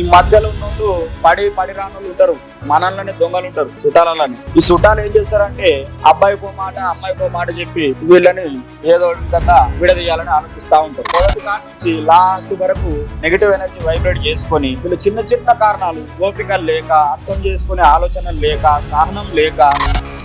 ఈ మధ్యలో ఉన్నోళ్ళు పడి రానోళ్ళు ఉంటారు, మనల్లోనే దొంగలు ఉంటారు చుట్టాలని. ఈ చుట్టాలు ఏం చేస్తారంటే అబ్బాయికో మాట అమ్మాయికో మాట చెప్పి వీళ్ళని ఏదో విధంగా విడదీయాలని ఆలోచిస్తా ఉంటారు. మొదటి కాడి నుంచి లాస్ట్ వరకు నెగిటివ్ ఎనర్జీ వైబ్రేట్ చేసుకొని వీళ్ళు చిన్న చిన్న కారణాలు, ఓపిక లేక, అర్థం చేసుకునే ఆలోచనలు లేక, సహనం లేక,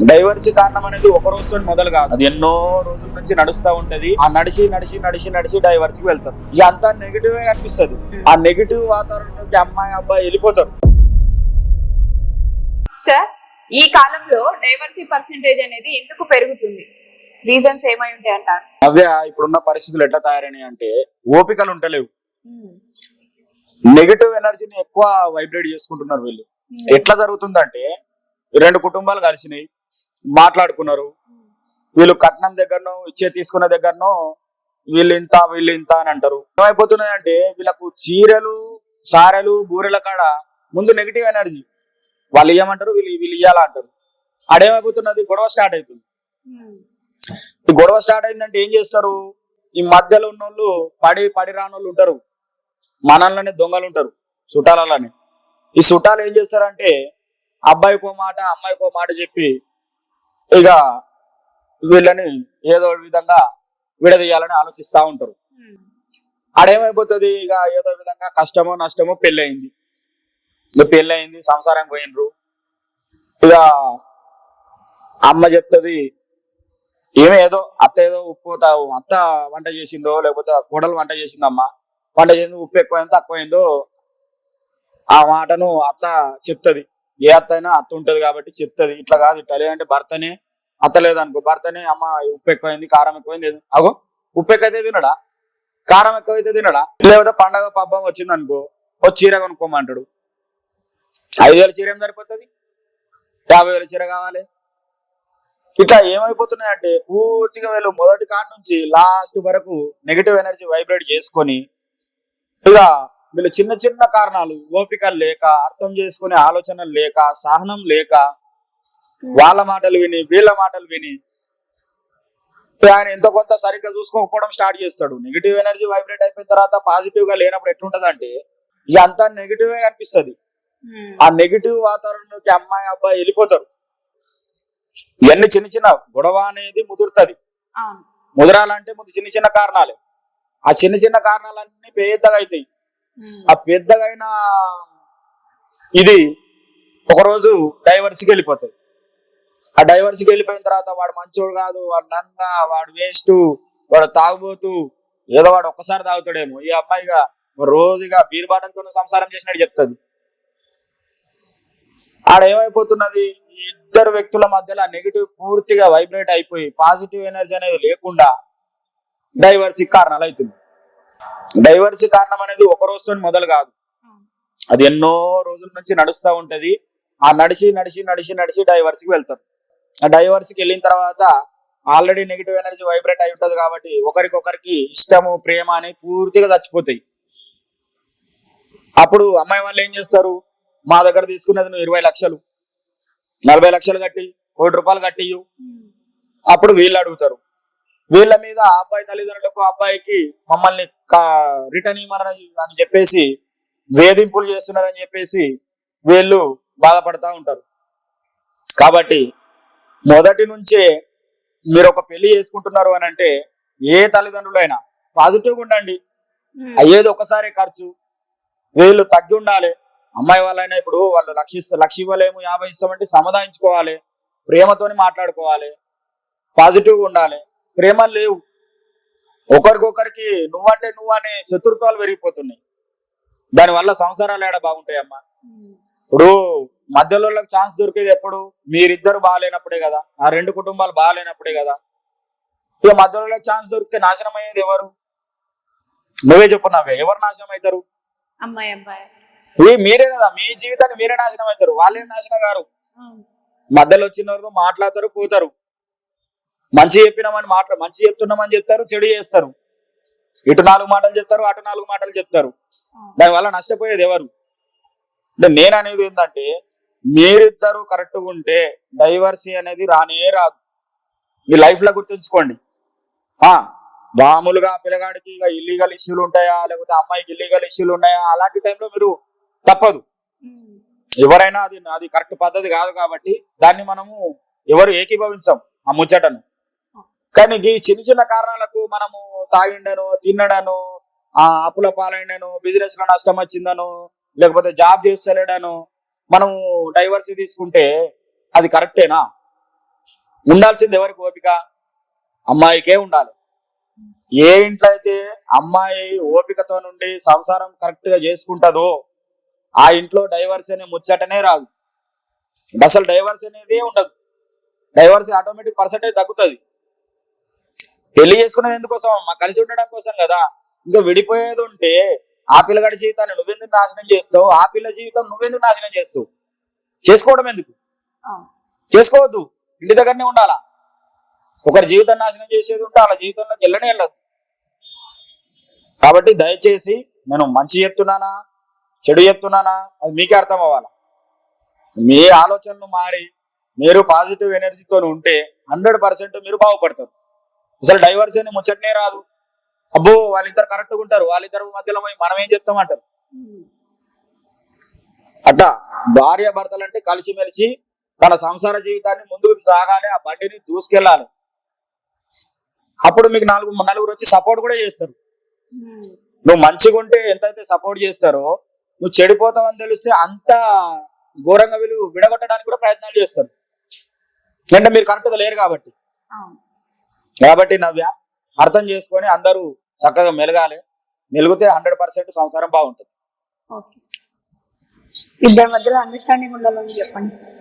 డైవర్సీ కారణం అనేది ఒక రోజుతో మొదలు కాదు, అది ఎన్నో రోజుల నుంచి నడుస్తూ ఉంటది. ఆ నడిచి నడిచి నడిచి నడిచి డైవర్స్ కి వెళ్తారు. ఇక అంతా నెగిటివ్ అనిపిస్తుంది. ఆ నెగిటివ్ వాతావరణంలోకి అమ్మాయి అబ్బాయి వెళ్ళిపోతారు. సార్, ఈ కాలంలో డైవర్సీ పర్సెంటేజ్ అనేది ఎందుకు పెరుగుతుంది? రీజన్స్ ఏమై ఉంటాయి అంటారు? అవే ఇప్పుడున్న పరిస్థితులు ఎట్లా తయారైనాయి అంటే ఓపికలు ఉంటలేవు, నెగిటివ్ ఎనర్జీని ఎక్కువ వైబ్రేట్ చేసుకుంటున్నారు వీళ్ళు. ఎట్లా జరుగుతుందంటే రెండు కుటుంబాలు కలిసినాయి, మాట్లాడుకున్నారు, వీళ్ళు కట్నం దగ్గరనో ఇచ్చే తీసుకున్న దగ్గరనో వీళ్ళు ఇంత అని అంటారు. ఏమైపోతున్నాయి అంటే వీళ్ళకు చీరలు సారెలు బూరెల కాడ ముందు నెగిటివ్ ఎనర్జీ, వాళ్ళు ఇయ్యమంటారు, వీళ్ళు ఇయ్యాలా అంటారు. ఆడేమైపోతున్నది, గొడవ స్టార్ట్ అవుతుంది. ఈ గొడవ స్టార్ట్ అయిందంటే ఏం చేస్తారు, ఈ మధ్యలో ఉన్నోళ్ళు పడి రానోళ్ళు ఉంటారు, మనల్లోనే దొంగలు ఉంటారు చుట్టాలని. ఈ చుట్టాలు ఏం చేస్తారంటే అబ్బాయికో మాట అమ్మాయికో మాట చెప్పి ఇక వీళ్ళని ఏదో విధంగా విడదీయాలని ఆలోచిస్తా ఉంటారు. ఆడేమైపోతుంది, ఇక ఏదో విధంగా కష్టమో నష్టమో పెళ్ళయింది, సంసారం పోయినరు. ఇక అమ్మ చెప్తుంది ఏదో అత్త వంట చేసిందో లేకపోతే కోడలు వంట చేసిందమ్మా, వంట చేసింది ఉప్పు ఎక్కువైందో తక్కువైందో ఆ మాటను అత్త చెప్తుంది. ఏ అత్త అయినా అత్త ఉంటది కాబట్టి చెప్తుంది, ఇట్లా కాదు ఇట్లా లేదంటే భర్తనే, అత్త లేదనుకో భర్తనే, అమ్మ ఉప్పు ఎక్కువైంది కారం ఎక్కువైంది, అగో ఉప్పు ఎక్కువైతే తినడా, కారం ఎక్కువైతే తినడా. లేకపోతే పండగ పబ్బం వచ్చింది అనుకో, ఓ చీర కొనుక్కోమంటాడు. 5,000 చీర ఏం సరిపోతుంది, 50,000 చీర కావాలి. ఇట్లా ఏమైపోతున్నాయి అంటే పూర్తిగా వీళ్ళు మొదటి కాడి నుంచి లాస్ట్ వరకు నెగిటివ్ ఎనర్జీ వైబ్రేట్ చేసుకొని ఇక వీళ్ళు చిన్న చిన్న కారణాలు, ఓపిక లేక, అర్థం చేసుకునే ఆలోచనలు లేక, సహనం లేక, వాళ్ళ మాటలు విని వీళ్ళ మాటలు విని ఆయన ఎంతో కొంత సరిగ్గా చూసుకోకపోవడం స్టార్ట్ చేస్తాడు. నెగిటివ్ ఎనర్జీ వైబ్రేట్ అయిపోయిన తర్వాత పాజిటివ్ గా లేనప్పుడు ఎట్లుంటది అంటే ఇక అంతా నెగిటివ్ అనిపిస్తుంది. ఆ నెగిటివ్ వాతావరణంలోకి అమ్మాయి అబ్బాయి వెళ్ళిపోతారు. ఇవన్నీ చిన్న చిన్న గొడవ అనేది ముదురుతుంది. ముదరాలంటే ముందు చిన్న చిన్న కారణాలే. ఆ చిన్న చిన్న కారణాలన్నీ పెద్దగా అవుతాయి. ఆ పెద్దగైన ఇది ఒకరోజు డైవర్స్కి వెళ్ళిపోతుంది. ఆ డైవర్స్కి వెళ్ళిపోయిన తర్వాత వాడు మంచోడు కాదు, వాడు నంగా, వాడు వేస్ట్, వాడు తాగుబోతూ, ఏదో వాడు ఒక్కసారి తాగుతాడేమో, ఈ అమ్మాయిగా రోజుగా బీర్ బాటలతో సంసారం చేసినట్టు చెప్తుంది. ఆడేమైపోతున్నది, ఈ ఇద్దరు వ్యక్తుల మధ్యలో నెగిటివ్ పూర్తిగా వైబ్రేట్ అయిపోయి పాజిటివ్ ఎనర్జీ అనేది లేకుండా డైవర్సీ కారణాలు అవుతుంది. డైవర్సీ కారణం అనేది ఒక రోజుతో మొదలు కాదు, అది ఎన్నో రోజుల నుంచి నడుస్తూ ఉంటది. ఆ నడిచి నడిచి నడిచి నడిచి డైవర్స్కి వెళ్తారు. ఆ డైవర్స్కి వెళ్ళిన తర్వాత ఆల్రెడీ నెగిటివ్ ఎనర్జీ వైబ్రేట్ అయి ఉంటది కాబట్టి ఒకరికొకరికి ఇష్టము ప్రేమ అని పూర్తిగా చచ్చిపోతాయి. అప్పుడు అమ్మాయి వాళ్ళు ఏం చేస్తారు, మా దగ్గర తీసుకున్నది నువ్వు 20 లక్షలు 40 లక్షలు కట్టి 1 కోటి రూపాయలు కట్టి అప్పుడు వీళ్ళు అడుగుతారు. వీళ్ళ మీద అబ్బాయి తల్లిదండ్రులకు అబ్బాయికి మమ్మల్ని రిటర్న్ ఇవ్వమని అని చెప్పేసి వేధింపులు చేస్తున్నారని చెప్పేసి వీళ్ళు బాధపడతా ఉంటారు. కాబట్టి మొదటి నుంచే మీరు ఒక పెళ్లి చేసుకుంటున్నారు అని అంటే ఏ తల్లిదండ్రులైనా పాజిటివ్గా ఉండండి. అయ్యేది ఒకసారి ఖర్చు, వీళ్ళు తగ్గి ఉండాలి. అమ్మాయి వాళ్ళైనా ఇప్పుడు వాళ్ళు లక్ష ఇవ్వలేము 50 ఇస్తామంటే సమాధానించుకోవాలి, ప్రేమతోని మాట్లాడుకోవాలి, పాజిటివ్గా ఉండాలి. ప్రేమ లేవు, ఒకరికొకరికి నువ్వంటే నువ్వు అనే శత్రుత్వాలు పెరిగిపోతున్నాయి. దానివల్ల సంసారాలు ఏడా బాగుంటాయమ్మా. ఇప్పుడు మధ్యలో ఛాన్స్ దొరికేది ఎప్పుడు, మీరిద్దరు బాగాలేనప్పుడే కదా, ఆ రెండు కుటుంబాలు బాగాలేనప్పుడే కదా. ఇక మధ్యలో ఛాన్స్ దొరికితే నాశనం అయ్యేది ఎవరు? నువ్వే చెప్పున్నావే, ఎవరు నాశనం అవుతారు? అమ్మాయి అబ్బాయి. మీరే కదా, మీ జీవితాన్ని మీరే నాశనం అవుతారు, వాళ్ళేం నాశనం గారు. మధ్యలో వచ్చిన మాట్లాడతారు, పోతారు. మంచి చెప్తున్నామని చెప్తారు, చెడు చేస్తారు. ఇటు 4 మాటలు చెప్తారు, అటు 4 మాటలు చెప్తారు. దానివల్ల నష్టపోయేది ఎవరు? అంటే నేను అనేది ఏంటంటే మీరిద్దరు కరెక్ట్గా ఉంటే డైవర్సీ అనేది రానే రాదు. మీ లైఫ్ లో గుర్తుంచుకోండి. మామూలుగా పిల్లగాడికి ఇల్లీగల్ ఇష్యూలు ఉంటాయా, లేకపోతే అమ్మాయికి ఇల్లీగల్ ఇష్యూలు ఉన్నాయా, అలాంటి టైంలో మీరు తప్పదు. ఎవరైనా అది అది కరెక్ట్ పద్ధతి కాదు కాబట్టి దాన్ని మనము ఎవరు ఏకీభవించం ఆ ముచ్చటను. కానీ ఈ చిన్న చిన్న కారణాలకు మనము తాగిండను, తిన్నడను, ఆ అప్పుల పాలైండను, బిజినెస్ లో నష్టం వచ్చిందను, లేకపోతే జాబ్ చేస్తలేడను మనము డైవర్సీ తీసుకుంటే అది కరెక్టేనా? ఉండాల్సింది ఎవరికి ఓపిక? అమ్మాయికే ఉండాలి. ఏ ఇంట్లో అయితే అమ్మాయి ఓపికతో నుండి సంసారం కరెక్ట్ గా చేసుకుంటుందో ఆ ఇంట్లో డైవర్స్ అనే ముచ్చటనే రాదు. అసలు డైవర్స్ అనేది ఉండదు. డైవర్స్ ఆటోమేటిక్ పర్సెంటేజ్ తగ్గుతుంది. పెళ్లి చేసుకునేది ఎందుకోసం? మా కలిసి ఉండడం కోసం కదా. ఇంకా విడిపోయేది ఉంటే ఆ పిల్లగాడి జీవితాన్ని నువ్వెందుకు నాశనం చేస్తావు? ఆ పిల్ల జీవితం నువ్వెందుకు నాశనం చేస్తావు? చేసుకోవడం ఎందుకు? చేసుకోవద్దు. ఇంటి దగ్గరనే ఉండాలా. ఒకరి జీవితం నాశనం చేసేది ఉంటే వాళ్ళ జీవితంలోకి వెళ్ళదు. కాబట్టి దయచేసి నేను మంచి చెప్తున్నానా చెడు చెప్తున్నానా అది మీకే అర్థం అవ్వాలి. మీ ఆలోచనలు మారి మీరు పాజిటివ్ ఎనర్జీతో ఉంటే 100% మీరు బాగుపడతారు. అసలు డైవర్స్ అని ముచ్చటనే రాదు. అబ్బో వాళ్ళిద్దరు కరెక్ట్గా ఉంటారు, వాళ్ళిద్దరు మధ్యలో మనం ఏం చెప్తామంటారు. అట్లా భార్య భర్తలు అంటే కలిసిమెలిసి తన సంసార జీవితాన్ని ముందుకు సాగాలి, ఆ బండిని దూసుకెళ్ళాలి. అప్పుడు మీకు నలుగురు వచ్చి సపోర్ట్ కూడా చేస్తారు. నువ్వు మంచిగా ఉంటే ఎంతైతే సపోర్ట్ చేస్తారో, నువ్వు చెడిపోతావని తెలిస్తే అంత ఘోరంగా వీళ్ళు విడగొట్టడానికి కూడా ప్రయత్నాలు చేస్తారు. అంటే మీరు కరెక్ట్గా లేరు కాబట్టి. నవ్య అర్థం చేసుకొని అందరూ చక్కగా మెలగాలి. మెలిగితే 100% సంసారం బాగుంటుంది. ఇద్దరి మధ్యలో అండర్స్టాండింగ్ ఉండాలని చెప్పండి సార్.